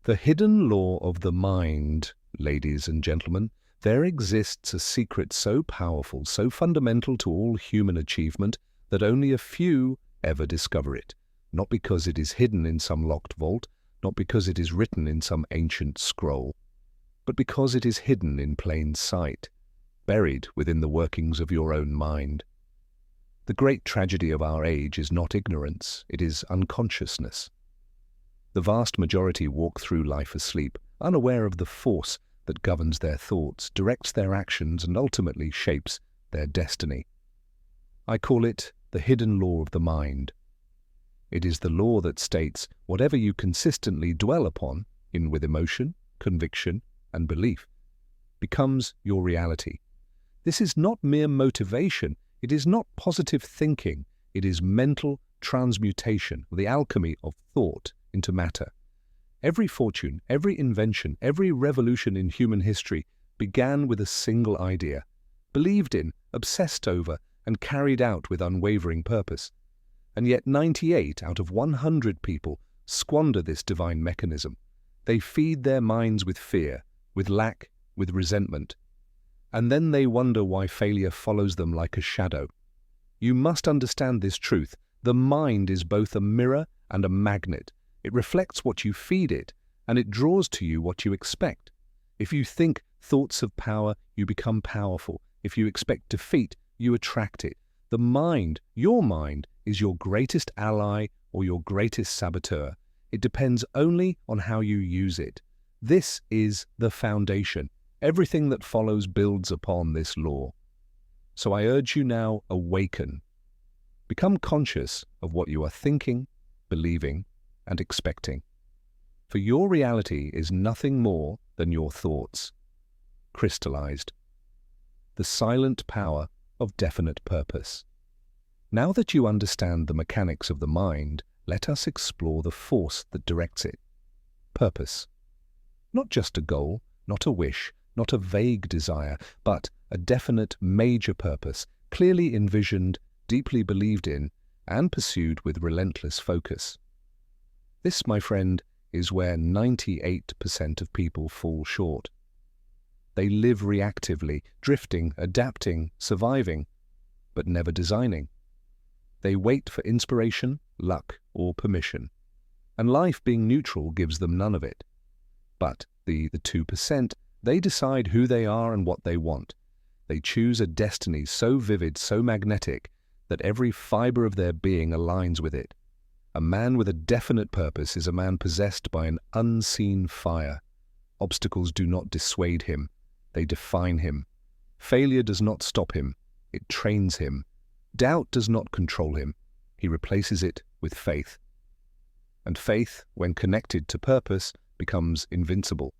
The hidden law of the mind, ladies and gentlemen. There exists a secret so powerful, so fundamental to all human achievement, that only a few ever discover it. Not because it is hidden in some locked vault, not because it is written in some ancient scroll, but because it is hidden in plain sight, buried within the workings of your own mind. The great tragedy of our age is not ignorance, it is unconsciousness. The vast majority walk through life asleep, unaware of the force that governs their thoughts, directs their actions, and ultimately shapes their destiny. I call it the hidden law of the mind. It is the law that states whatever you consistently dwell upon, with emotion, conviction, and belief, becomes your reality. This is not mere motivation, it is not positive thinking, it is mental transmutation, the alchemy of thought into matter. Every fortune, every invention, every revolution in human history began with a single idea, believed in, obsessed over, and carried out with unwavering purpose. And yet 98 out of 100 people squander this divine mechanism. They feed their minds with fear, with lack, with resentment. And then they wonder why failure follows them like a shadow. You must understand this truth. The mind is both a mirror and a magnet. It reflects what you feed it, and it draws to you what you expect. If you think thoughts of power, you become powerful. If you expect defeat, you attract it. The mind, your mind, is your greatest ally or your greatest saboteur. It depends only on how you use it. This is the foundation. Everything that follows builds upon this law. So I urge you now, awaken. Become conscious of what you are thinking, believing, and expecting. For your reality is nothing more than your thoughts, crystallized. The silent power of definite purpose. Now that you understand the mechanics of the mind, let us explore the force that directs it. Purpose. Not just a goal, not a wish, not a vague desire, but a definite major purpose, clearly envisioned, deeply believed in, and pursued with relentless focus. This, my friend, is where 98% of people fall short. They live reactively, drifting, adapting, surviving, but never designing. They wait for inspiration, luck, or permission, and life being neutral gives them none of it. But the 2%, they decide who they are and what they want. They choose a destiny so vivid, so magnetic, that every fiber of their being aligns with it. A man with a definite purpose is a man possessed by an unseen fire. Obstacles do not dissuade him, they define him. Failure does not stop him, it trains him. Doubt does not control him, he replaces it with faith. And faith, when connected to purpose, becomes invincible.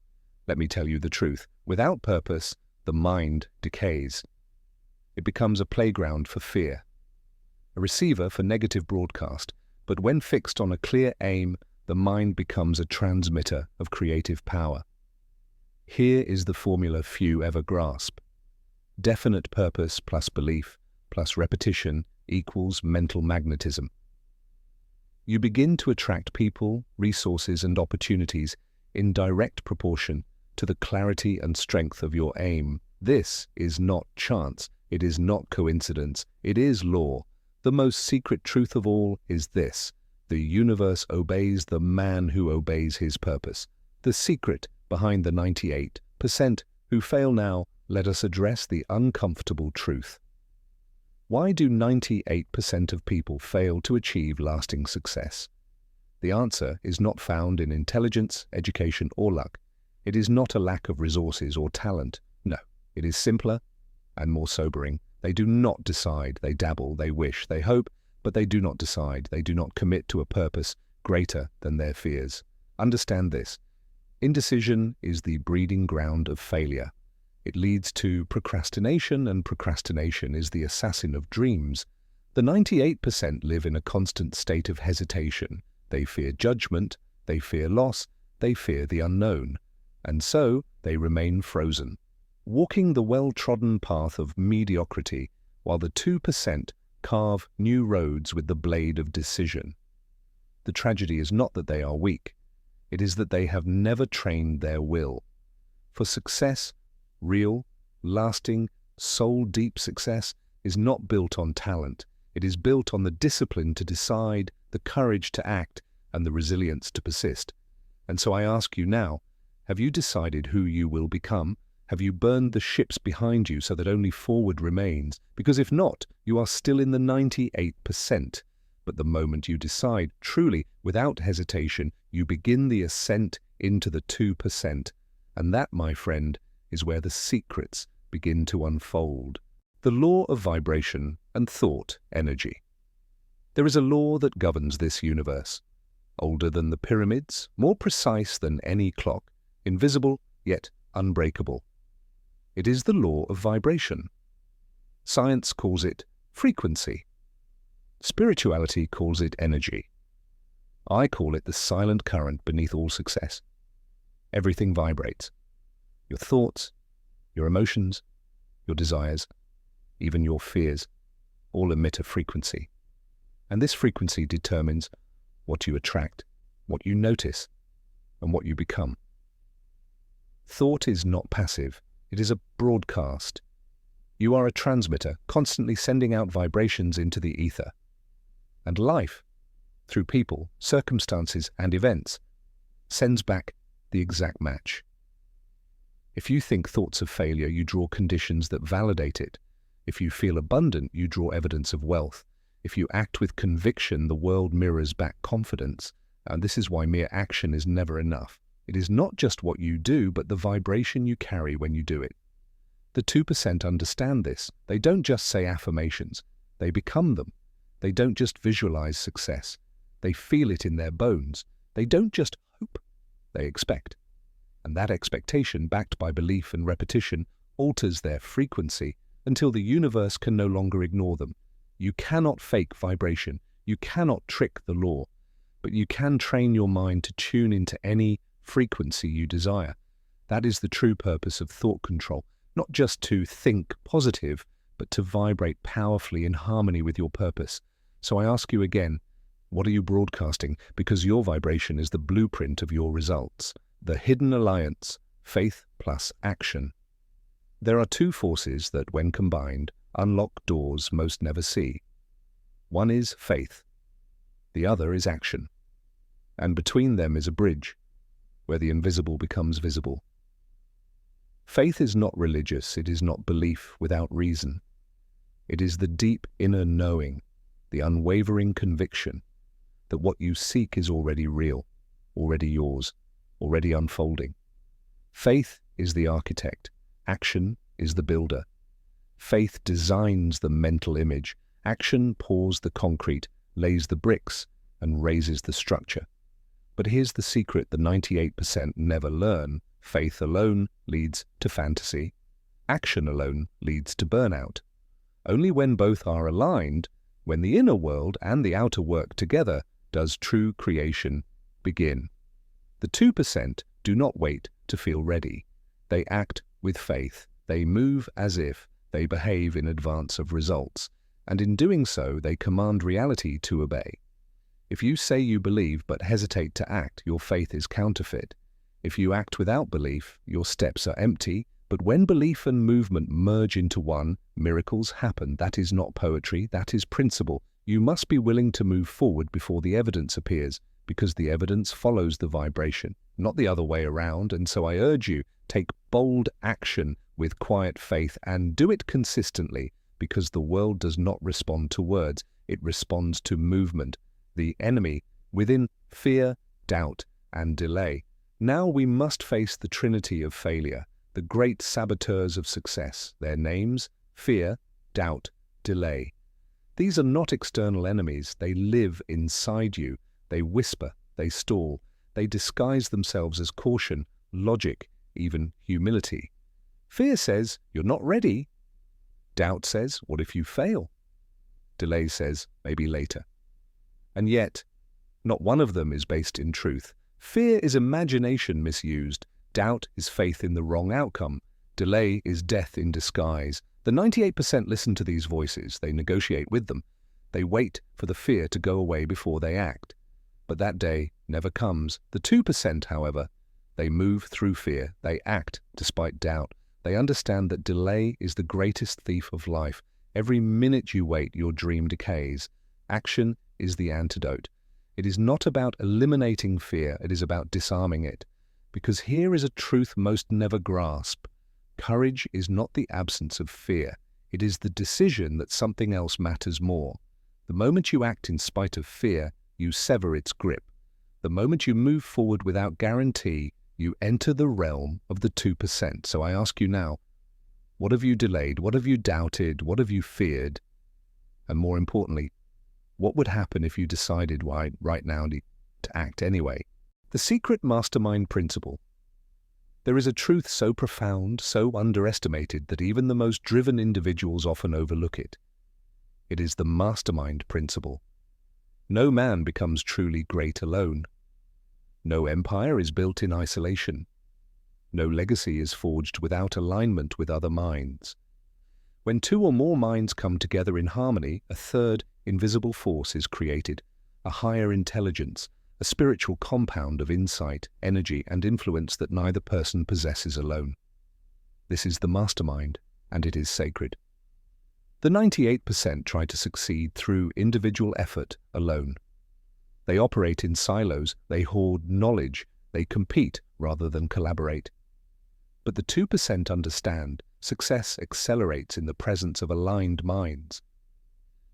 Let me tell you the truth. Without purpose, the mind decays. It becomes a playground for fear, a receiver for negative broadcast. But when fixed on a clear aim, the mind becomes a transmitter of creative power. Here is the formula few ever grasp. Definite purpose plus belief plus repetition equals mental magnetism. You begin to attract people, resources, and opportunities in direct proportion to the clarity and strength of your aim. This is not chance, it is not coincidence, it is law. The most secret truth of all is this: the universe obeys the man who obeys his purpose. The secret behind the 98% who fail now, let us address the uncomfortable truth. Why do 98% of people fail to achieve lasting success? The answer is not found in intelligence, education, or luck. It is not a lack of resources or talent. No, it is simpler and more sobering. They do not decide, they dabble, they wish, they hope, but they do not decide, they do not commit to a purpose greater than their fears. Understand this. Indecision is the breeding ground of failure. It leads to procrastination, and procrastination is the assassin of dreams. The 98% live in a constant state of hesitation. They fear judgment, they fear loss, they fear the unknown, and so they remain frozen, walking the well-trodden path of mediocrity, while the 2% carve new roads with the blade of decision. The tragedy is not that they are weak. It is that they have never trained their will. For success, real, lasting, soul-deep success, is not built on talent. It is built on the discipline to decide, the courage to act, and the resilience to persist. And so I ask you now, have you decided who you will become? Have you burned the ships behind you so that only forward remains? Because if not, you are still in the 98%. But the moment you decide, truly, without hesitation, you begin the ascent into the 2%. And that, my friend, is where the secrets begin to unfold. The law of vibration and thought energy. There is a law that governs this universe. Older than the pyramids, more precise than any clock, invisible yet unbreakable. It is the law of vibration. Science calls it frequency. Spirituality calls it energy. I call it the silent current beneath all success. Everything vibrates. Your thoughts, your emotions, your desires, even your fears, all emit a frequency. And this frequency determines what you attract, what you notice, and what you become. Thought is not passive, it is a broadcast. You are a transmitter, constantly sending out vibrations into the ether. And life, through people, circumstances, and events, sends back the exact match. If you think thoughts of failure, you draw conditions that validate it. If you feel abundant, you draw evidence of wealth. If you act with conviction, the world mirrors back confidence. And this is why mere action is never enough. It is not just what you do, but the vibration you carry when you do it. The 2% understand this. They don't just say affirmations. They become them. They don't just visualize success. They feel it in their bones. They don't just hope. They expect. And that expectation, backed by belief and repetition, alters their frequency until the universe can no longer ignore them. You cannot fake vibration. You cannot trick the law. But you can train your mind to tune into any frequency you desire. That is the true purpose of thought control. Not just to think positive, but to vibrate powerfully in harmony with your purpose. So I ask you again, what are you broadcasting? Because your vibration is the blueprint of your results. The hidden alliance, faith plus action. There are two forces that, when combined, unlock doors most never see. One is faith. The other is action. And between them is a bridge, where the invisible becomes visible. Faith is not religious, it is not belief without reason. It is the deep inner knowing, the unwavering conviction that what you seek is already real, already yours, already unfolding. Faith is the architect, action is the builder. Faith designs the mental image, action pours the concrete, lays the bricks, and raises the structure. But here's the secret the 98% never learn. Faith alone leads to fantasy. Action alone leads to burnout. Only when both are aligned, when the inner world and the outer work together, does true creation begin. The 2% do not wait to feel ready. They act with faith. They move as if. They behave in advance of results. And in doing so, they command reality to obey. If you say you believe but hesitate to act, your faith is counterfeit. If you act without belief, your steps are empty. But when belief and movement merge into one, miracles happen. That is not poetry, that is principle. You must be willing to move forward before the evidence appears, because the evidence follows the vibration, not the other way around. And so I urge you, take bold action with quiet faith and do it consistently, because the world does not respond to words, it responds to movement. The enemy within fear, doubt, and delay. Now we must face the trinity of failure, the great saboteurs of success. Their names: fear, doubt, delay. These are not external enemies. They live inside you. They whisper, they stall, they disguise themselves as caution, logic, even humility. Fear says, you're not ready. Doubt says, what if you fail? Delay says, maybe later. And yet, not one of them is based in truth. Fear is imagination misused. Doubt is faith in the wrong outcome. Delay is death in disguise. The 98% listen to these voices. They negotiate with them. They wait for the fear to go away before they act. But that day never comes. The 2%, however, they move through fear. They act despite doubt. They understand that delay is the greatest thief of life. Every minute you wait, your dream decays. Action is the antidote. It is not about eliminating fear, it is about disarming it. Because here is a truth most never grasp. Courage is not the absence of fear. It is the decision that something else matters more. The moment you act in spite of fear, you sever its grip. The moment you move forward without guarantee, you enter the realm of the 2%. So I ask you now, what have you delayed? What have you doubted? What have you feared? And more importantly, what would happen if you decided right now to act anyway? The secret mastermind principle. There is a truth so profound, so underestimated, that even the most driven individuals often overlook it. It is the mastermind principle. No man becomes truly great alone. No empire is built in isolation. No legacy is forged without alignment with other minds. When two or more minds come together in harmony, a third, invisible force is created, a higher intelligence, a spiritual compound of insight, energy, and influence that neither person possesses alone. This is the mastermind, and it is sacred. The 98% try to succeed through individual effort alone. They operate in silos, they hoard knowledge, they compete rather than collaborate. But the 2% understand success accelerates in the presence of aligned minds.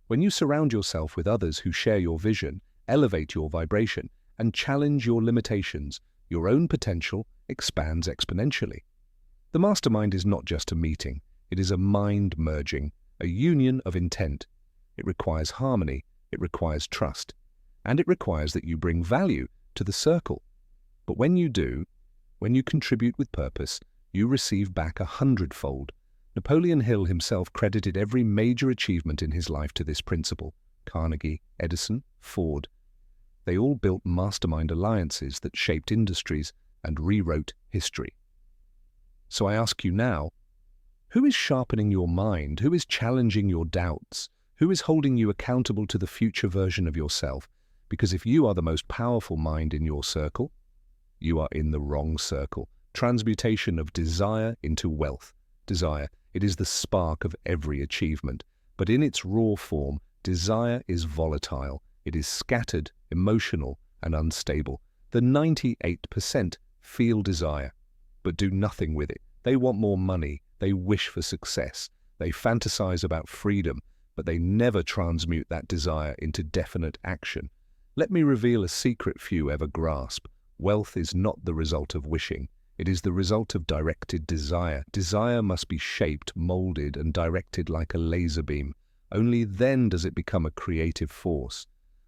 When you surround yourself with others who share your vision, elevate your vibration, and challenge your limitations, your own potential expands exponentially. The mastermind is not just a meeting, it is a mind merging, a union of intent. It requires harmony, it requires trust, and it requires that you bring value to the circle. But when you do, when you contribute with purpose, you receive back 100-fold. Napoleon Hill himself credited every major achievement in his life to this principle. Carnegie, Edison, Ford. They all built mastermind alliances that shaped industries and rewrote history. So I ask you now, who is sharpening your mind? Who is challenging your doubts? Who is holding you accountable to the future version of yourself? Because if you are the most powerful mind in your circle, you are in the wrong circle. Transmutation of desire into wealth. Desire, it is the spark of every achievement. But in its raw form, desire is volatile. It is scattered, emotional, and unstable. The 98% feel desire, but do nothing with it. They want more money. They wish for success. They fantasize about freedom, but they never transmute that desire into definite action. Let me reveal a secret few ever grasp. Wealth is not the result of wishing. It is the result of directed desire. Desire must be shaped, molded, and directed like a laser beam. Only then does it become a creative force.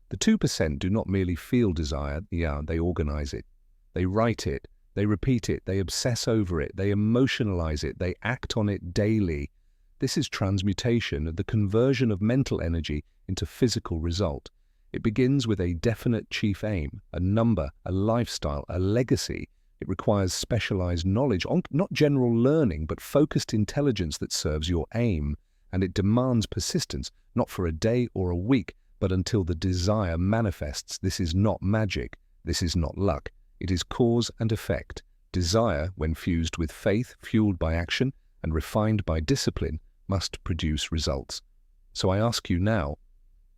The 2% do not merely feel desire, they organize it. They write it, they repeat it, they obsess over it, they emotionalize it, they act on it daily. This is transmutation, the conversion of mental energy into physical result. It begins with a definite chief aim, a number, a lifestyle, a legacy. It requires specialized knowledge, not general learning, but focused intelligence that serves your aim. And it demands persistence, not for a day or a week, but until the desire manifests. This is not magic. This is not luck. It is cause and effect. Desire, when fused with faith, fueled by action, and refined by discipline, must produce results. So I ask you now,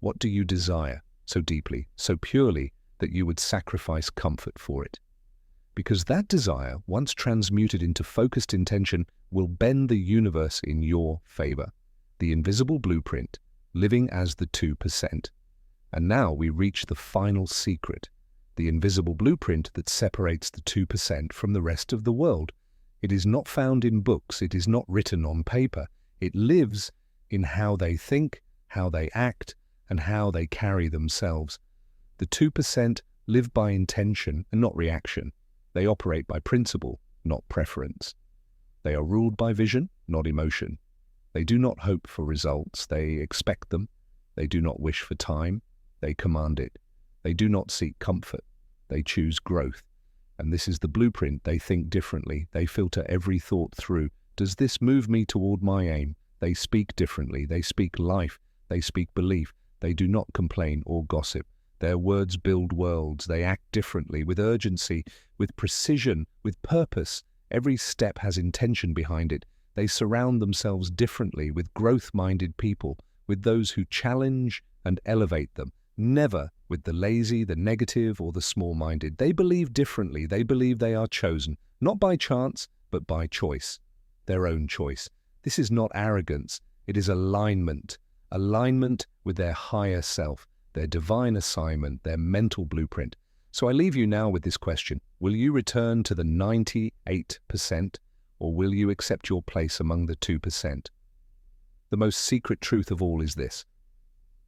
what do you desire so deeply, so purely, that you would sacrifice comfort for it? Because that desire, once transmuted into focused intention, will bend the universe in your favor. The invisible blueprint, living as the 2%. And now we reach the final secret, the invisible blueprint that separates the 2% from the rest of the world. It is not found in books, it is not written on paper. It lives in how they think, how they act, and how they carry themselves. The 2% live by intention and not reaction. They operate by principle, not preference. They are ruled by vision, not emotion. They do not hope for results, they expect them. They do not wish for time, they command it. They do not seek comfort, they choose growth. And this is the blueprint. They think differently, they filter every thought through. Does this move me toward my aim? They speak differently, they speak life, they speak belief. They do not complain or gossip. Their words build worlds. They act differently, with urgency, with precision, with purpose. Every step has intention behind it. They surround themselves differently with growth-minded people, with those who challenge and elevate them, never with the lazy, the negative, or the small-minded. They believe differently. They believe they are chosen, not by chance, but by choice, their own choice. This is not arrogance. It is alignment. Alignment with their higher self, their divine assignment, their mental blueprint. So I leave you now with this question. Will you return to the 98%, or will you accept your place among the 2%? The most secret truth of all is this.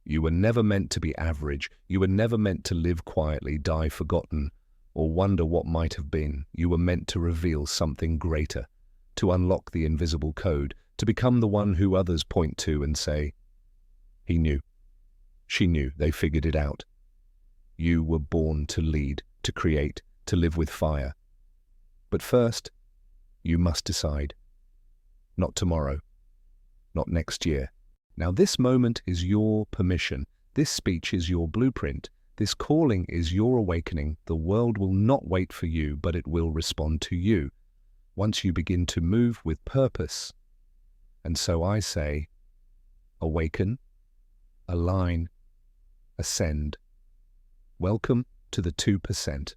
You were never meant to be average. You were never meant to live quietly, die forgotten, or wonder what might have been. You were meant to reveal something greater, to unlock the invisible code, to become the one who others point to and say, "He knew. She knew. They figured it out." You were born to lead, to create, to live with fire. But first, you must decide. Not tomorrow. Not next year. Now this moment is your permission. This speech is your blueprint. This calling is your awakening. The world will not wait for you, but it will respond to you once you begin to move with purpose. And so I say, awaken, align, ascend. Welcome to the 2%.